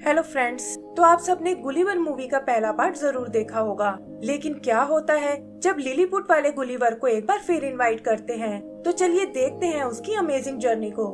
Hello friends, तो आप सबने गुलिवर मूवी का पहला पार्ट जरूर देखा होगा। लेकिन क्या होता है जब लिलीपुट वाले गुलिवर को एक बार फिर इनवाइट करते हैं? तो चलिए देखते हैं उसकी अमेजिंग जर्नी को।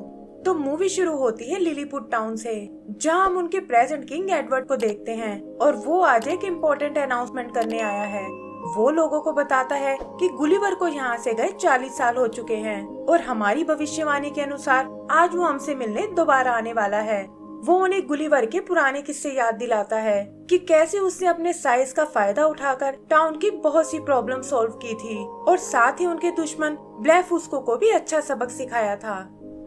तो मूवी शुरू होती है लिलीपुट टाउन से, जहां हम उनके प्रेजेंट किंग एडवर्ड को देखते हैं और वो आज एक इम्पोर्टेंट अनाउंसमेंट करने आया है। वो लोगों को बताता है कि गुलिवर को यहाँ से गए 40 साल हो चुके हैं और हमारी भविष्यवाणी के अनुसार आज वो हमसे मिलने दोबारा आने वाला है। वो उन्हें गुलिवर के पुराने किस्से याद दिलाता है कि कैसे उसने अपने साइज का फायदा उठाकर टाउन की बहुत सी प्रॉब्लम सॉल्व की थी और साथ ही उनके दुश्मन ब्लेफुस्को को भी अच्छा सबक सिखाया था।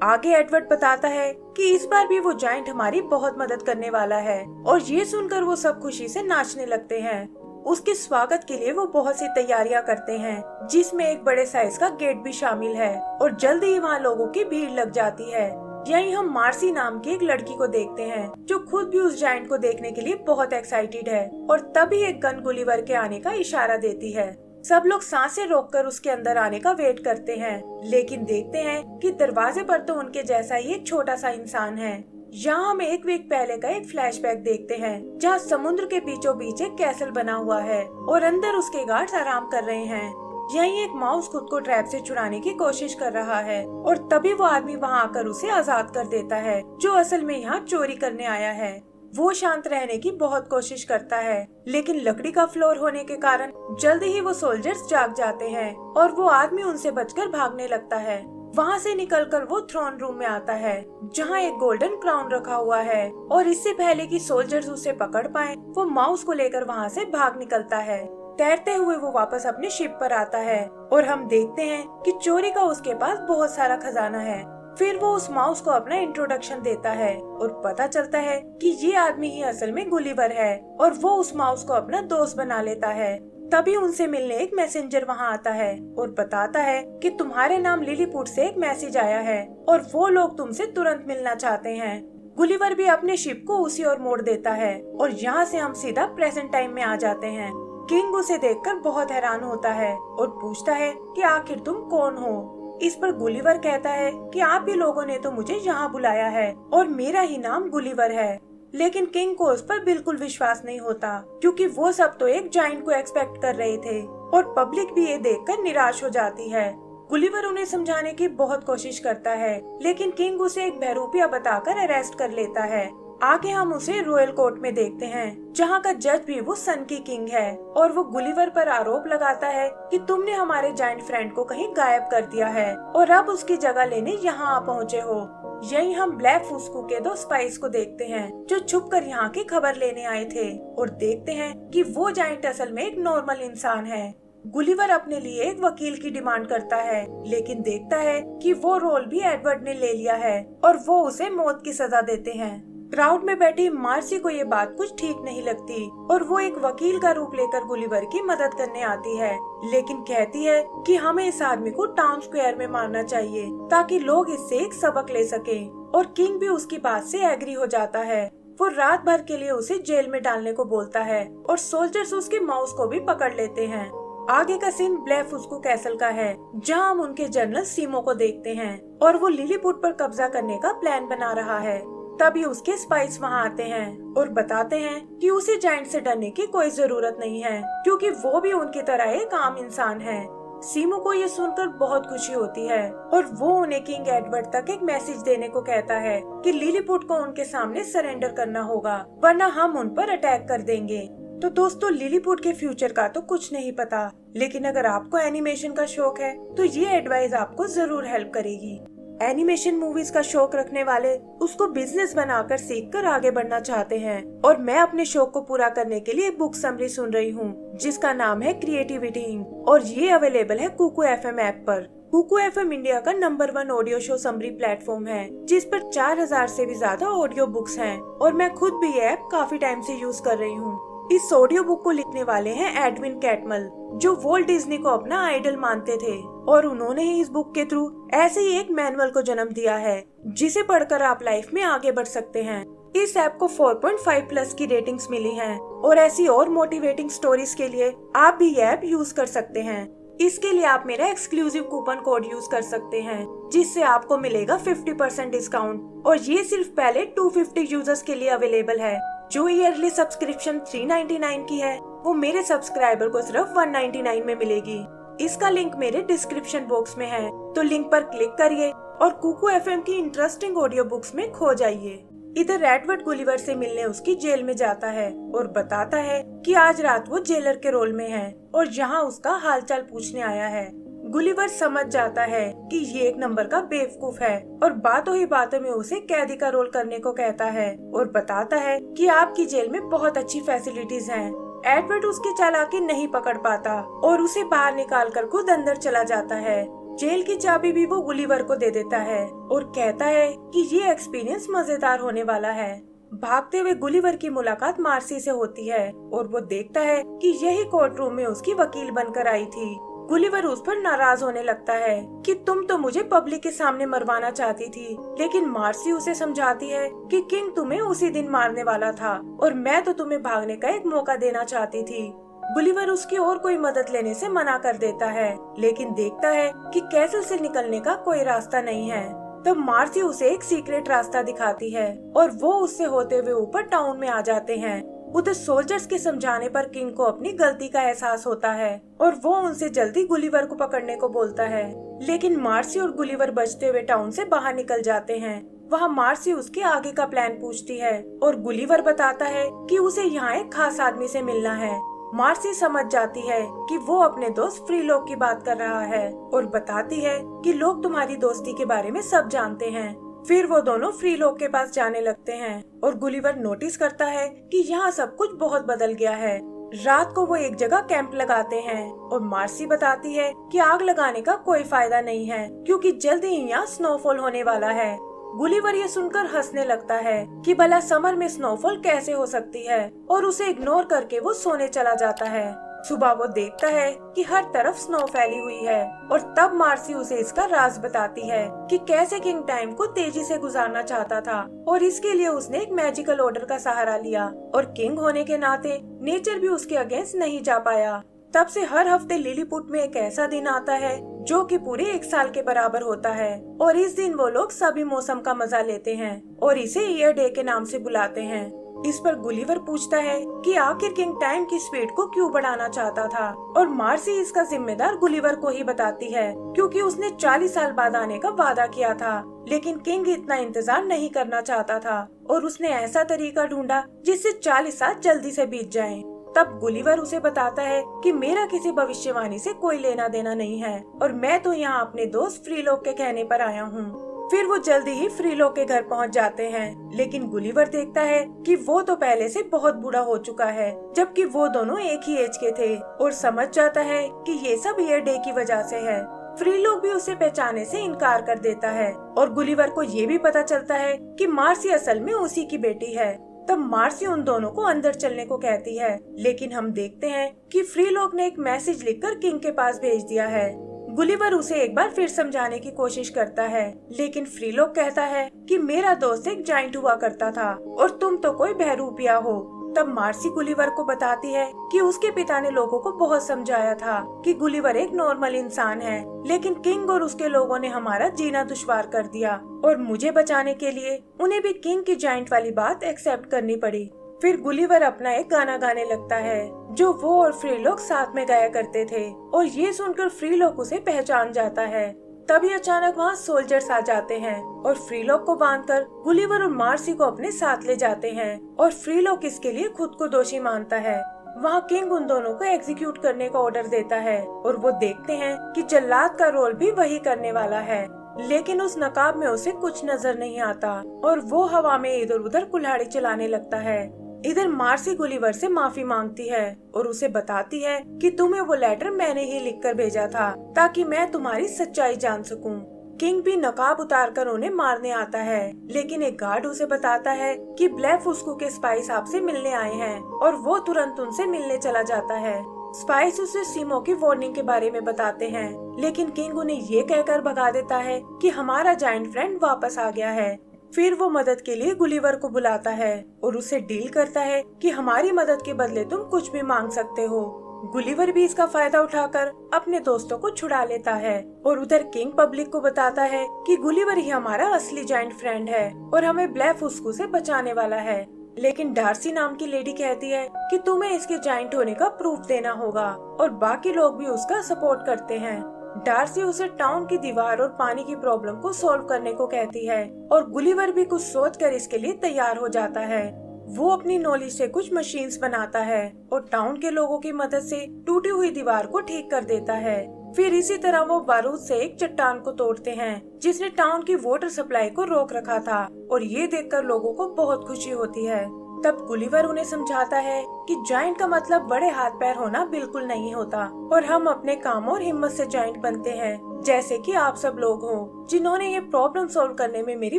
आगे एडवर्ड बताता है कि इस बार भी वो जायंट हमारी बहुत मदद करने वाला है और ये सुनकर वो सब खुशी से नाचने लगते हैं। उसके स्वागत के लिए वो बहुत सी तैयारियां करते हैं, जिसमें एक बड़े साइज का गेट भी शामिल है और जल्दी ही वहाँ लोगों की भीड़ लग जाती है। यहीं हम मार्सी नाम की एक लड़की को देखते हैं जो खुद भी उस जायंट को देखने के लिए बहुत एक्साइटेड है और तभी एक गन गुलिवर के आने का इशारा देती है। सब लोग सांसें रोककर उसके अंदर आने का वेट करते हैं, लेकिन देखते हैं कि दरवाजे पर तो उनके जैसा ही एक छोटा सा इंसान है। यहाँ हम एक वीक पहले का एक फ्लैशबैक देखते हैं, जहाँ समुद्र के बीचों बीच एक कैसल बना हुआ है और अंदर उसके गार्ड्स आराम कर रहे हैं। यहीं एक माउस खुद को ट्रैप से छुड़ाने की कोशिश कर रहा है और तभी वो आदमी वहाँ आकर उसे आजाद कर देता है, जो असल में यहाँ चोरी करने आया है। वो शांत रहने की बहुत कोशिश करता है, लेकिन लकड़ी का फ्लोर होने के कारण जल्दी ही वो सोल्जर्स जाग जाते हैं और वो आदमी उनसे बचकर भागने लगता है। वहाँ से निकलकर वो थ्रोन रूम में आता है, जहाँ एक गोल्डन क्राउन रखा हुआ है और इससे पहले कि सोल्जर्स उसे पकड़ पाए, वो माउस को लेकर वहाँ से भाग निकलता है। तैरते हुए वो वापस अपने शिप पर आता है और हम देखते हैं कि चोरी का उसके पास बहुत सारा खजाना है। फिर वो उस माउस को अपना इंट्रोडक्शन देता है और पता चलता है कि ये आदमी ही असल में गुलिवर है और वो उस माउस को अपना दोस्त बना लेता है। तभी उनसे मिलने एक मैसेंजर वहाँ आता है और बताता है कि तुम्हारे नाम लिलीपुट से एक मैसेज आया है और वो लोग तुमसे तुरंत मिलना चाहते हैं। गुलिवर भी अपने शिप को उसी ओर मोड़ देता है और यहाँ से हम सीधा प्रेजेंट टाइम में आ जाते हैं। किंग उसे देखकर बहुत हैरान होता है और पूछता है कि आखिर तुम कौन हो। इस पर गुलिवर कहता है कि आप ही लोगों ने तो मुझे यहाँ बुलाया है और मेरा ही नाम गुलिवर है। लेकिन किंग को उस पर बिल्कुल विश्वास नहीं होता, क्योंकि वो सब तो एक जायंट को एक्सपेक्ट कर रहे थे और पब्लिक भी ये देखकर निराश हो जाती है। गुलिवर उन्हें समझाने की बहुत कोशिश करता है, लेकिन किंग उसे एक बहरूपिया बताकर अरेस्ट कर लेता है। आगे हम उसे रॉयल कोर्ट में देखते हैं, जहाँ का जज भी वो सन की किंग है और वो गुलिवर पर आरोप लगाता है कि तुमने हमारे जायंट फ्रेंड को कहीं गायब कर दिया है और अब उसकी जगह लेने यहाँ आ पहुँचे हो। यहीं हम ब्लेफुस्को के 2 स्पाइस को देखते हैं, जो छुपकर यहाँ की खबर लेने आए थे और देखते हैं कि वो जायंट असल में एक नॉर्मल इंसान है। गुलिवर अपने लिए एक वकील की डिमांड करता है, लेकिन देखता है कि वो रोल भी एडवर्ड ने ले लिया है और वो उसे मौत की सजा देते हैं। क्राउड में बैठी मार्सी को ये बात कुछ ठीक नहीं लगती और वो एक वकील का रूप लेकर गुलिवर की मदद करने आती है, लेकिन कहती है कि हमें इस आदमी को टाउन स्क्वायर में मारना चाहिए ताकि लोग इससे एक सबक ले सकें। और किंग भी उसकी बात से एग्री हो जाता है। वो रात भर के लिए उसे जेल में डालने को बोलता है और सोल्जर्स उसके माउस को भी पकड़ लेते हैं। आगे का सीन ब्लेफुस्को कैसल का है, जहाँ हम उनके जनरल सीमो को देखते हैं और वो लिलीपुट पर कब्जा करने का प्लान बना रहा है। तभी उसके स्पाइस वहाँ आते हैं और बताते हैं कि उसे जायंट से डरने की कोई जरूरत नहीं है, क्योंकि वो भी उनकी तरह एक आम इंसान है। सीमो को ये सुनकर बहुत खुशी होती है और वो उन्हें किंग एडवर्ड तक एक मैसेज देने को कहता है कि लिलीपुट को उनके सामने सरेंडर करना होगा, वरना हम उन पर अटैक कर देंगे। तो दोस्तों, लिलीपुट के फ्यूचर का तो कुछ नहीं पता, लेकिन अगर आपको एनिमेशन का शौक है तो ये एडवाइस आपको जरूर हेल्प करेगी। एनिमेशन मूवीज का शौक रखने वाले उसको बिजनेस बनाकर सीखकर आगे बढ़ना चाहते हैं और मैं अपने शौक को पूरा करने के लिए बुक समरी सुन रही हूँ, जिसका नाम है क्रिएटिविटी इंक और ये अवेलेबल है कुकू एफएम ऐप पर। कुकू एफएम इंडिया का number 1 audio show summary platform है, जिस पर 4000 से भी ज्यादा ऑडियो बुक्स हैं और मैं खुद भी ये ऐप काफी टाइम से यूज कर रही हूँ। इस ऑडियो बुक को लिखने वाले हैं एडविन कैटमल, जो वॉल्ट डिज्नी को अपना आइडल मानते थे और उन्होंने ही इस बुक के थ्रू ऐसे ही एक मैनुअल को जन्म दिया है, जिसे पढ़कर आप लाइफ में आगे बढ़ सकते हैं। इस ऐप को 4.5+ की रेटिंग्स मिली हैं और ऐसी और मोटिवेटिंग स्टोरीज के लिए आप भी ये ऐप यूज कर सकते हैं। इसके लिए आप मेरा एक्सक्लूसिव कूपन कोड यूज कर सकते हैं, जिससे आपको मिलेगा 50% डिस्काउंट। और ये सिर्फ पहले 250 यूजर्स के लिए अवेलेबल है। जो ईयरली सब्सक्रिप्शन 399 की है, वो मेरे सब्सक्राइबर को सिर्फ 199 में मिलेगी। इसका लिंक मेरे डिस्क्रिप्शन बॉक्स में है, तो लिंक पर क्लिक करिए और कुकू एफएम की इंटरेस्टिंग ऑडियो बुक्स में खो जाइए। इधर एडवर्ड गुलिवर से मिलने उसकी जेल में जाता है और बताता है कि आज रात वो जेलर के रोल में है और यहाँ उसका हालचाल पूछने आया है। गुलिवर समझ जाता है कि ये एक नंबर का बेवकूफ है और बातों ही बातों में उसे कैदी का रोल करने को कहता है और बताता है कि आपकी जेल में बहुत अच्छी फैसिलिटीज हैं। एडवर्ड उसकी चालाकी नहीं पकड़ पाता और उसे बाहर निकालकर खुद अंदर चला जाता है। जेल की चाबी भी वो गुलिवर को दे देता है और कहता है कि ये एक्सपीरियंस मजेदार होने वाला है। भागते हुए गुलिवर की मुलाकात मार्सी से होती है और वो देखता है कि यही कोर्ट रूम में उसकी वकील बनकर आई थी। गुलिवर उस पर नाराज होने लगता है कि तुम तो मुझे पब्लिक के सामने मरवाना चाहती थी, लेकिन मार्सी उसे समझाती है कि किंग तुम्हें उसी दिन मारने वाला था और मैं तो तुम्हें भागने का एक मौका देना चाहती थी। गुलिवर उसकी और कोई मदद लेने से मना कर देता है, लेकिन देखता है कि कैसल से निकलने का कोई रास्ता नहीं है। तब मार्सी उसे एक सीक्रेट रास्ता दिखाती है और वो उससे होते हुए ऊपर टाउन में आ जाते हैं। उधर सोल्जर्स के समझाने पर किंग को अपनी गलती का एहसास होता है और वो उनसे जल्दी गुलिवर को पकड़ने को बोलता है, लेकिन मार्सी और गुलिवर बचते हुए टाउन से बाहर निकल जाते हैं। वहाँ मार्सी उसके आगे का प्लान पूछती है और गुलिवर बताता है कि उसे यहाँ एक खास आदमी से मिलना है। मार्सी समझ जाती है कि वो अपने दोस्त फ्रीलोक की बात कर रहा है और बताती है कि लोग तुम्हारी दोस्ती के बारे में सब जानते हैं। फिर वो दोनों फ्रीलोक के पास जाने लगते हैं और गुलिवर नोटिस करता है कि यहाँ सब कुछ बहुत बदल गया है। रात को वो एक जगह कैंप लगाते हैं और मार्सी बताती है कि आग लगाने का कोई फायदा नहीं है क्योंकि जल्दी ही यहाँ स्नोफॉल होने वाला है। गुलिवर ये सुनकर हंसने लगता है कि भला समर में स्नोफॉल कैसे हो सकती है और उसे इग्नोर करके वो सोने चला जाता है। सुबह वो देखता है कि हर तरफ स्नो फैली हुई है और तब मार्सी उसे इसका राज बताती है कि कैसे किंग टाइम को तेजी से गुजारना चाहता था और इसके लिए उसने एक मैजिकल ऑर्डर का सहारा लिया और किंग होने के नाते नेचर भी उसके अगेंस्ट नहीं जा पाया। तब से हर हफ्ते लिलीपुट में एक ऐसा दिन आता है जो कि पूरे 1 साल के बराबर होता है और इस दिन वो लोग सभी मौसम का मजा लेते हैं और इसे ईयर डे के नाम से बुलाते हैं। इस पर गुलिवर पूछता है कि आखिर किंग टाइम की स्पीड को क्यों बढ़ाना चाहता था और मार्सी इसका जिम्मेदार गुलिवर को ही बताती है क्योंकि उसने 40 साल बाद आने का वादा किया था, लेकिन किंग इतना इंतजार नहीं करना चाहता था और उसने ऐसा तरीका ढूंढा जिससे 40 साल जल्दी से बीत जाएं। तब गुलिवर उसे बताता है कि मेरा किसी भविष्यवाणी से कोई लेना देना नहीं है और मैं तो यहाँ अपने दोस्त फ्रीलोक के कहने पर आया हूँ। फिर वो जल्दी ही फ्रीलोक के घर पहुँच जाते हैं, लेकिन गुलिवर देखता है कि वो तो पहले से बहुत बूढ़ा हो चुका है, जबकि वो दोनों एक ही एज के थे और समझ जाता है कि ये सब ईयर डे की वजह से है। फ्रीलोक भी उसे पहचाने से इनकार कर देता है और गुलिवर को ये भी पता चलता है कि मार्सी असल में उसी की बेटी है। तब मार्सी उन दोनों को अंदर चलने को कहती है, लेकिन हम देखते हैं कि फ्रीलोक ने एक मैसेज लिखकर किंग के पास भेज दिया है। गुलिवर उसे एक बार फिर समझाने की कोशिश करता है, लेकिन फ्रीलोक कहता है कि मेरा दोस्त एक जाइंट हुआ करता था और तुम तो कोई बहरूपिया हो। तब मार्सी गुलिवर को बताती है कि उसके पिता ने लोगों को बहुत समझाया था कि गुलिवर एक नॉर्मल इंसान है, लेकिन किंग और उसके लोगों ने हमारा जीना दुश्वार कर दिया और मुझे बचाने के लिए उन्हें भी किंग की जाइंट वाली बात एक्सेप्ट करनी पड़ी। फिर गुलिवर अपना एक गाना गाने लगता है जो वो और फ्रीलोक साथ में गाया करते थे और ये सुनकर फ्रीलोक उसे पहचान जाता है। तभी अचानक वहाँ सोल्जर्स आ जाते हैं और फ्रीलोक को बांधकर गुलिवर और मार्सी को अपने साथ ले जाते हैं और फ्रीलोक इसके लिए खुद को दोषी मानता है। वहाँ किंग उन दोनों को एग्जीक्यूट करने का ऑर्डर देता है और वो देखते हैं कि जल्लाद का रोल भी वही करने वाला है, लेकिन उस नकाब में उसे कुछ नजर नहीं आता और वो हवा में इधर उधर कुल्हाड़ी चलाने लगता है। इधर मार्सी गुलिवर से माफी मांगती है और उसे बताती है कि तुम्हें वो लेटर मैंने ही लिखकर भेजा था ताकि मैं तुम्हारी सच्चाई जान सकूं। किंग भी नकाब उतारकर उन्हें मारने आता है, लेकिन एक गार्ड उसे बताता है कि ब्लेफुस्कू के स्पाइस आपसे मिलने आए हैं और वो तुरंत उनसे मिलने चला जाता है। स्पाइस उसे सीमो की वार्निंग के बारे में बताते हैं, लेकिन किंग उन्हें ये कहकर भगा देता है कि हमारा जायंट फ्रेंड वापस आ गया है। फिर वो मदद के लिए गुलिवर को बुलाता है और उसे डील करता है कि हमारी मदद के बदले तुम कुछ भी मांग सकते हो। गुलिवर भी इसका फायदा उठाकर अपने दोस्तों को छुड़ा लेता है और उधर किंग पब्लिक को बताता है कि गुलिवर ही हमारा असली जायंट फ्रेंड है और हमें ब्लेफुस्कू से बचाने वाला है। लेकिन डार्सी नाम की लेडी कहती है कि तुम्हें इसके जायंट होने का प्रूफ देना होगा और बाकी लोग भी उसका सपोर्ट करते हैं। डार्सी उसे टाउन की दीवार और पानी की प्रॉब्लम को सॉल्व करने को कहती है और गुलिवर भी कुछ सोचकर इसके लिए तैयार हो जाता है। वो अपनी नॉलेज से कुछ मशीन्स बनाता है और टाउन के लोगों की मदद से टूटी हुई दीवार को ठीक कर देता है। फिर इसी तरह वो बारूद से एक चट्टान को तोड़ते हैं जिसने टाउन की वाटर सप्लाई को रोक रखा था और ये देखकर लोगों को बहुत खुशी होती है। तब गुलिवर उन्हें समझाता है कि जायंट का मतलब बड़े हाथ पैर होना बिल्कुल नहीं होता और हम अपने काम और हिम्मत से जायंट बनते हैं, जैसे कि आप सब लोग हो जिन्होंने ये प्रॉब्लम सॉल्व करने में मेरी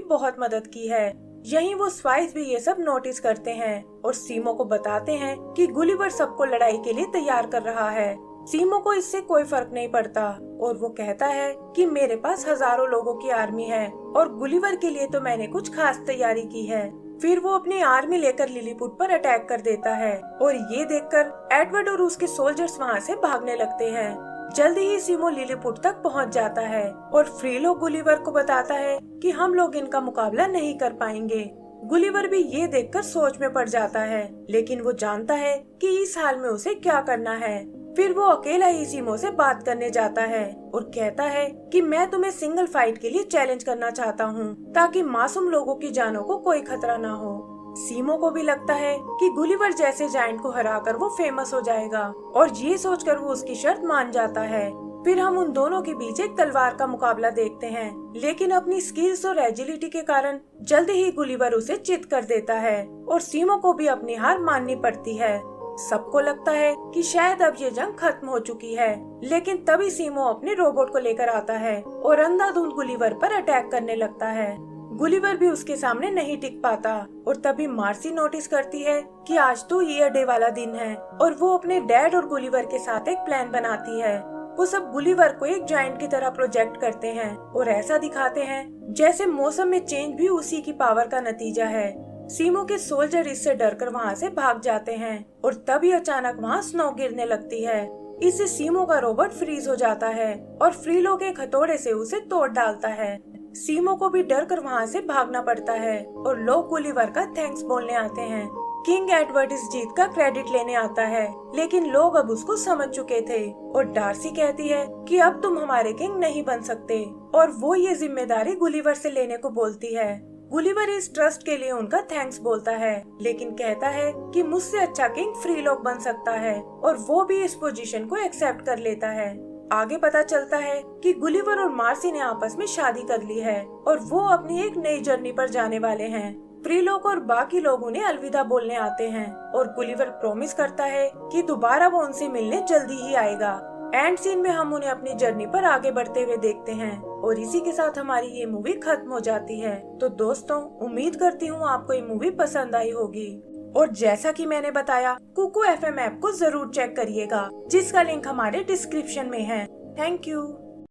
बहुत मदद की है। यहीं वो स्पाइस भी ये सब नोटिस करते हैं और सीमो को बताते हैं कि गुलिवर सबको लड़ाई के लिए तैयार कर रहा है। सीमो को इससे कोई फर्क नहीं पड़ता और वो कहता है कि मेरे पास हजारों लोगों की आर्मी है और गुलिवर के लिए तो मैंने कुछ खास तैयारी की है। फिर वो अपनी आर्मी लेकर लिलीपुट पर अटैक कर देता है और ये देखकर एडवर्ड और उसके सोल्जर्स वहाँ से भागने लगते हैं। जल्दी ही सीमो लिलीपुट तक पहुँच जाता है और फ्रीलो गुलिवर को बताता है कि हम लोग इनका मुकाबला नहीं कर पाएंगे। गुलिवर भी ये देखकर सोच में पड़ जाता है, लेकिन वो जानता है कि इस हाल में उसे क्या करना है। फिर वो अकेला ही सीमो से बात करने जाता है और कहता है कि मैं तुम्हें सिंगल फाइट के लिए चैलेंज करना चाहता हूँ ताकि मासूम लोगों की जानों को कोई खतरा ना हो। सीमो को भी लगता है कि गुलिवर जैसे जायंट को हराकर वो फेमस हो जाएगा और ये सोचकर वो उसकी शर्त मान जाता है। फिर हम उन दोनों के बीच एक तलवार का मुकाबला देखते हैं, लेकिन अपनी स्किल्स और एजिलिटी के कारण जल्दी ही गुलिवर उसे चित कर देता है और सीमो को भी अपनी हार माननी पड़ती है। सबको लगता है कि शायद अब ये जंग खत्म हो चुकी है, लेकिन तभी सीमो अपने रोबोट को लेकर आता है और अंधाधुंध गुलिवर पर अटैक करने लगता है। गुलिवर भी उसके सामने नहीं टिक पाता और तभी मार्सी नोटिस करती है कि आज तो ईयर डे वाला दिन है और वो अपने डैड और गुलिवर के साथ एक प्लान बनाती है। वो सब गुलिवर को एक जायंट की तरह प्रोजेक्ट करते हैं और ऐसा दिखाते हैं जैसे मौसम में चेंज भी उसी की पावर का नतीजा है। सीमो के सोल्जर इससे डरकर वहाँ से भाग जाते हैं और तभी अचानक वहाँ स्नो गिरने लगती है। इससे सीमो का रोबोट फ्रीज हो जाता है और फ्रीलो के हथौड़े से उसे तोड़ डालता है। सीमो को भी डर कर वहाँ से भागना पड़ता है और लोग गुलिवर का थैंक्स बोलने आते हैं। किंग एडवर्ड इस जीत का क्रेडिट लेने आता है, लेकिन लोग अब उसको समझ चुके थे और डार्सी कहती है कि अब तुम हमारे किंग नहीं बन सकते और वो ये जिम्मेदारी गुलिवर से लेने को बोलती है। गुलिवर इस ट्रस्ट के लिए उनका थैंक्स बोलता है, लेकिन कहता है कि मुझसे अच्छा किंग फ्रीलोक बन सकता है और वो भी इस पोजीशन को एक्सेप्ट कर लेता है। आगे पता चलता है कि गुलिवर और मार्सी ने आपस में शादी कर ली है और वो अपनी एक नई जर्नी पर जाने वाले हैं। फ्रीलोक और बाकी लोग उन्हें अलविदा बोलने आते हैं और गुलिवर प्रॉमिस करता है कि दोबारा वो उनसे मिलने जल्दी ही आएगा। एंड सीन में हम उन्हें अपनी जर्नी पर आगे बढ़ते हुए देखते हैं और इसी के साथ हमारी ये मूवी खत्म हो जाती है। तो दोस्तों, उम्मीद करती हूँ आपको ये मूवी पसंद आई होगी और जैसा कि मैंने बताया, कुकू FM ऐप को जरूर चेक करिएगा, जिसका लिंक हमारे डिस्क्रिप्शन में है। Thank you.